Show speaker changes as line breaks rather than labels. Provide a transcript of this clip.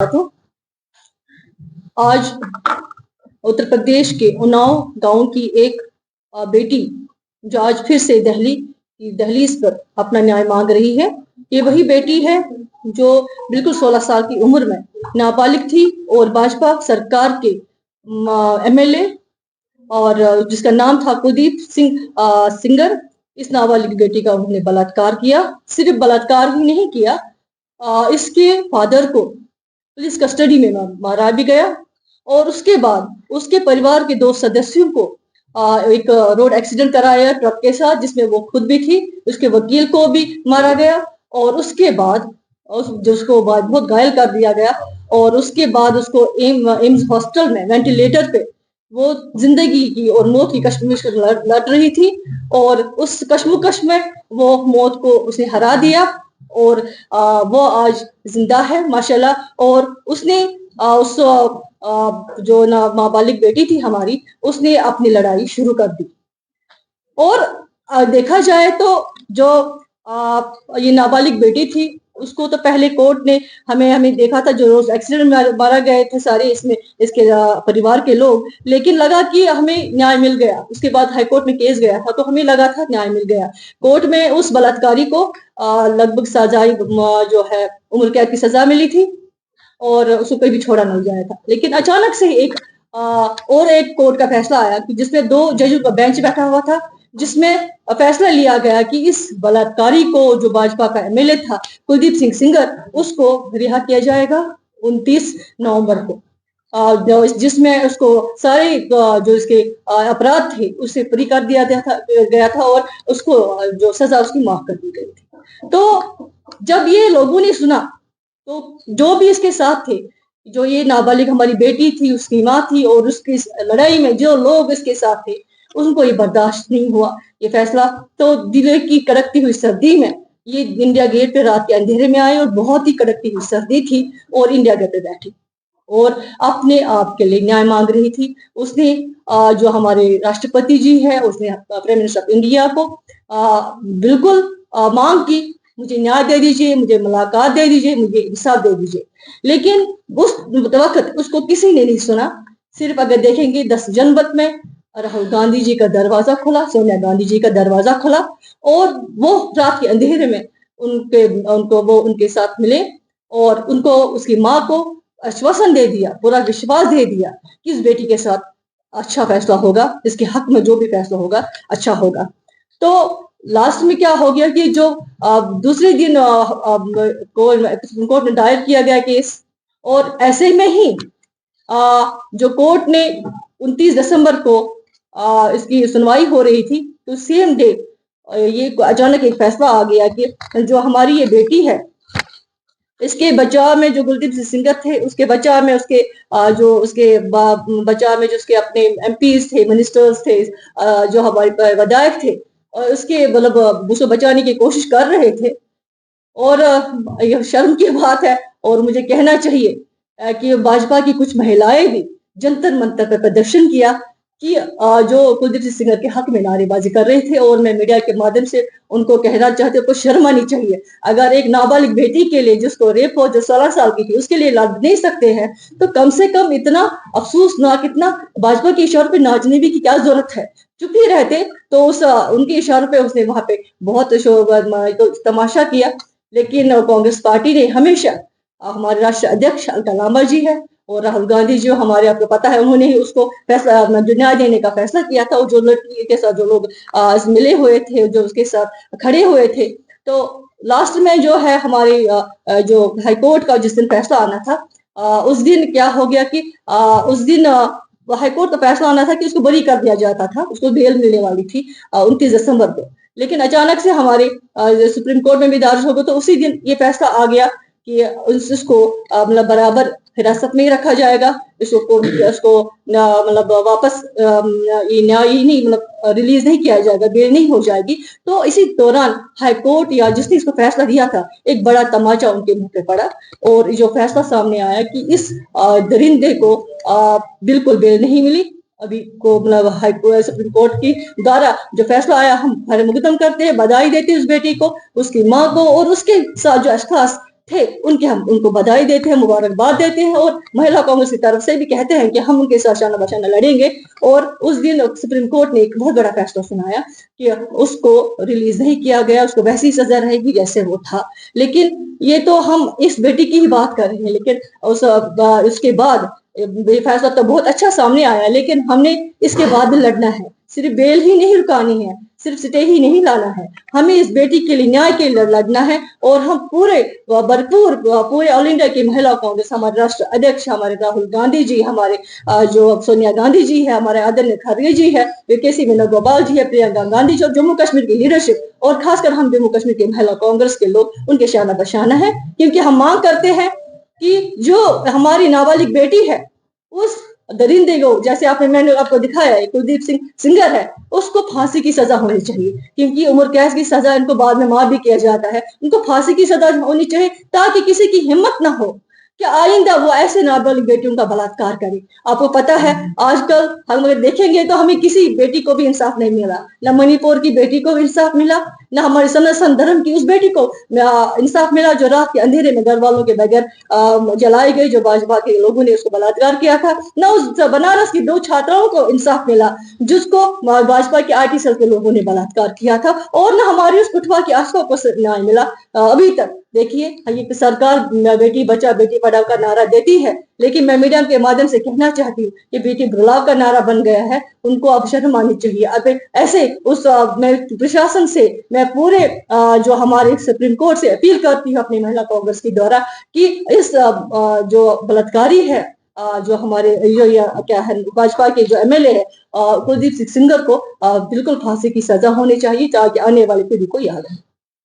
तो आज उत्तर प्रदेश के उन्नाव गांव की एक बेटी जो आज फिर से दिल्ली की दहलीज पर अपना न्याय मांग रही है। ये वही बेटी है जो बिल्कुल 16 साल की उम्र में नाबालिग थी और भाजपा सरकार के एमएलए और जिसका नाम था कुलदीप सिंह सिंगर। इस नाबालिग बेटी का उन्होंने बलात्कार किया। सिर्फ बलात्कार ही नहीं किया, इसके फादर को पुलिस कस्टडी में मारा भी गया और उसके बाद उसके परिवार के 2 सदस्यों को एक रोड एक्सीडेंट कराया ट्रक के साथ, जिसमें वो खुद भी थी। उसके वकील को भी मारा गया और उसके बाद जिसको बहुत घायल कर दिया गया और उसके बाद उसको एम्स हॉस्पिटल में वेंटिलेटर पे वो जिंदगी की और मौत की कश्मकश लड़ रही थी और उस कश्मकश में वो मौत को उसने हरा दिया और वो आज जिंदा है माशाल्लाह। और उसने उस जो नाबालिग बेटी थी हमारी, उसने अपनी लड़ाई शुरू कर दी। और देखा जाए तो जो ये नाबालिग बेटी थी उसको तो पहले कोर्ट ने हमें देखा था, जो रोज एक्सीडेंट में मारा गए थे सारे इसमें इसके परिवार के लोग, लेकिन लगा कि हमें न्याय मिल गया। उसके बाद हाईकोर्ट में केस गया था तो हमें लगा था न्याय मिल गया। कोर्ट में उस बलात्कारी को लगभग सजाई जो है उम्र कैद की सजा मिली थी और उसको कोई भी छोड़ा नहीं जाया था। लेकिन अचानक से और एक कोर्ट का फैसला आया कि जिसमें 2 जजों का बेंच बैठा हुआ था, जिसमें फैसला लिया गया कि इस बलात्कारी को, जो भाजपा का एमएलए था कुलदीप सिंह सिंगर, उसको रिहा किया जाएगा 29 नवंबर को, जिसमें उसको सारे जो इसके अपराध थे उससे बरी कर दिया गया था और उसको जो सजा उसकी माफ कर दी गई थी। तो जब ये लोगों ने सुना तो जो भी इसके साथ थे, जो ये नाबालिग हमारी बेटी थी, उसकी माँ थी और उसकी लड़ाई में जो लोग इसके साथ थे, उनको ये बर्दाश्त नहीं हुआ ये फैसला। तो दिल्ली की कड़कती हुई सर्दी में ये इंडिया गेट पे रात के अंधेरे में आए और बहुत ही कड़कती हुई सर्दी थी और इंडिया गेट पे बैठी और अपने आप के लिए न्याय मांग रही थी। उसने जो हमारे राष्ट्रपति जी है, उसने प्राइम मिनिस्टर ऑफ इंडिया को बिल्कुल मांग की, मुझे न्याय दे दीजिए, मुझे मुलाकात दे दीजिए, मुझे इंसाफ दे दीजिए। लेकिन उस वक्त उसको किसी ने नहीं सुना। सिर्फ अगर देखेंगे 10 जनवरी में राहुल गांधी जी का दरवाजा खुला, सोनिया गांधी जी का दरवाजा खुला और वो रात के अंधेरे में वो उनके साथ मिले और उनको, उसकी माँ को आश्वासन दे दिया, पूरा विश्वास दे दिया कि इस बेटी के साथ अच्छा फैसला होगा, इसके हक में जो भी फैसला होगा अच्छा होगा। तो लास्ट में क्या हो गया कि जो दूसरे दिन सुप्रीम कोर्ट में दायर किया गया केस और ऐसे में ही जो कोर्ट ने 29 दिसंबर को इसकी सुनवाई हो रही थी, तो सेम डे ये अचानक एक फैसला आ गया कि जो हमारी ये बेटी है, इसके बचाव में जो कुलदीप सिंगर थे, उसके बचाव में उसके जो उसके बचाव में जो उसके अपने एमपीज थे, मिनिस्टर्स थे, जो हमारे विधायक थे और उसके मतलब उसको बचाने की कोशिश कर रहे थे। और यह शर्म की बात है और मुझे कहना चाहिए कि भाजपा की कुछ महिलाएं भी जंतर मंतर पर प्रदर्शन किया कि जो कुलदीप सिंह के हक में नारेबाजी कर रहे थे। और मैं मीडिया के माध्यम से उनको कहना चाहती हूँ, को शर्म आनी चाहिए। अगर एक नाबालिग बेटी के लिए, जिसको रेप हो, जो 16 साल की थी, उसके लिए लड़ नहीं सकते हैं, तो कम से कम इतना अफसोसनाक, इतना भाजपा के इशारों पे नाचने की क्या जरूरत है। चुप ही रहते तो उनके इशारों पे उसने वहां पे बहुत तो तमाशा किया। लेकिन कांग्रेस पार्टी ने हमेशा, हमारे राष्ट्रीय अध्यक्ष अलका लांबा जी है और राहुल गांधी जी, हमारे आपको पता है, उन्होंने ही उसको फैसला न्याय देने का फैसला किया था। और जो लड़की के साथ जो लोग मिले हुए थे, जो उसके साथ खड़े हुए थे, तो लास्ट में जो है हमारी जो हाईकोर्ट का जिस दिन फैसला आना था, उस दिन क्या हो गया कि उस दिन हाईकोर्ट का फैसला आना था कि उसको बरी कर दिया जाता था, उसको बेल मिलने वाली थी 29 दिसंबर को। लेकिन अचानक से हमारे सुप्रीम कोर्ट में भी दर्ज हो गया, तो उसी दिन ये फैसला आ गया कि उसको मतलब बराबर हिरासत में ही रखा जाएगा, उसको मतलब वापस ये न्याय ही नहीं, मतलब रिलीज नहीं किया जाएगा, बेल नहीं हो जाएगी। तो इसी दौरान हाईकोर्ट या जिसने इसको फैसला दिया था, एक बड़ा तमाचा उनके मुंह पे पड़ा और जो फैसला सामने आया कि इस दरिंदे को बिल्कुल बेल नहीं मिली। अभी को मतलब हाईकोर्ट, सुप्रीम कोर्ट की द्वारा जो फैसला आया, हम खैर मुकदम करते हैं, बधाई देते हैं उस बेटी को, उसकी माँ को और उसके साथ जो अशखास थे हम उनको बधाई देते हैं, मुबारकबाद देते हैं और महिला कांग्रेस की तरफ से भी कहते हैं कि हम उनके साथ शाना बशाना लड़ेंगे। और उस दिन सुप्रीम कोर्ट ने एक बहुत बड़ा फैसला सुनाया कि उसको रिलीज नहीं किया गया, उसको वैसी सजा रहेगी जैसे वो था। लेकिन ये तो हम इस बेटी की ही बात कर रहे हैं, लेकिन उसके बाद ये फैसला तो बहुत अच्छा सामने आया, लेकिन हमने इसके बाद भी लड़ना है। सिर्फ बेल ही नहीं रुकानी है, सिर्फ स्टे ही नहीं लाना है, हमें इस बेटी के लिए न्याय के लिए लड़ना है। और हम पूरे भरपूर पूरे ऑल इंडिया की महिला कांग्रेस, हमारे राष्ट्र अध्यक्ष हमारे राहुल गांधी जी, हमारे जो सोनिया गांधी जी है, हमारे आदरणीय खड़गे जी है, केसी वेणुगोपाल जी है, प्रियंका गांधी जी, जम्मू कश्मीर की लीडरशिप और खासकर हम जम्मू कश्मीर के महिला कांग्रेस के लोग उनके शाना बशाना है। क्योंकि हम मांग करते हैं कि जो हमारी नाबालिग बेटी है उस दरिंदे को, जैसे मैंने आपको दिखाया है कुलदीप सिंह सिंगर है, उसको फांसी की सजा होनी चाहिए। क्योंकि उम्र कैद की सजा इनको बाद में माफ भी किया जाता है, उनको फांसी की सजा होनी चाहिए ताकि किसी की हिम्मत ना हो कि आइंदा वो ऐसे नाबालिग बेटियों का बलात्कार करे। आपको पता है आजकल हम अगर देखेंगे तो हमें किसी बेटी को भी इंसाफ नहीं मिला, न मणिपुर की बेटी को इंसाफ मिला, न हमारे सनातन धर्म की उस बेटी को इंसाफ मिला जो रात के अंधेरे में घर वालों के बगैर जलाई गई, जो भाजपा के लोगों ने उसको बलात्कार किया था। न उस बनारस की 2 छात्राओं को इंसाफ मिला जिसको भाजपा के आरटी सेल के लोगों ने बलात्कार किया था, और न हमारी उस कुटवा की आस्था को न्याय मिला अभी तक। देखिए ये सरकार बेटी बचा बेटी पढ़ाओ का नारा देती है, लेकिन मैं मीडिया के माध्यम से कहना चाहती हूँ कि बेटी बुलाओ का नारा बन गया है, उनको अब शर्म आनी चाहिए। अब ऐसे उस मैं प्रशासन से, मैं पूरे जो हमारे सुप्रीम कोर्ट से अपील करती हूँ अपनी महिला कांग्रेस के द्वारा कि इस जो बलात्कारी है, जो हमारे क्या है भाजपा के जो एमएलए है कुलदीप सिंह सिंगर को बिल्कुल फांसी की सजा होनी चाहिए ताकि आने वाली पीढ़ी को याद है।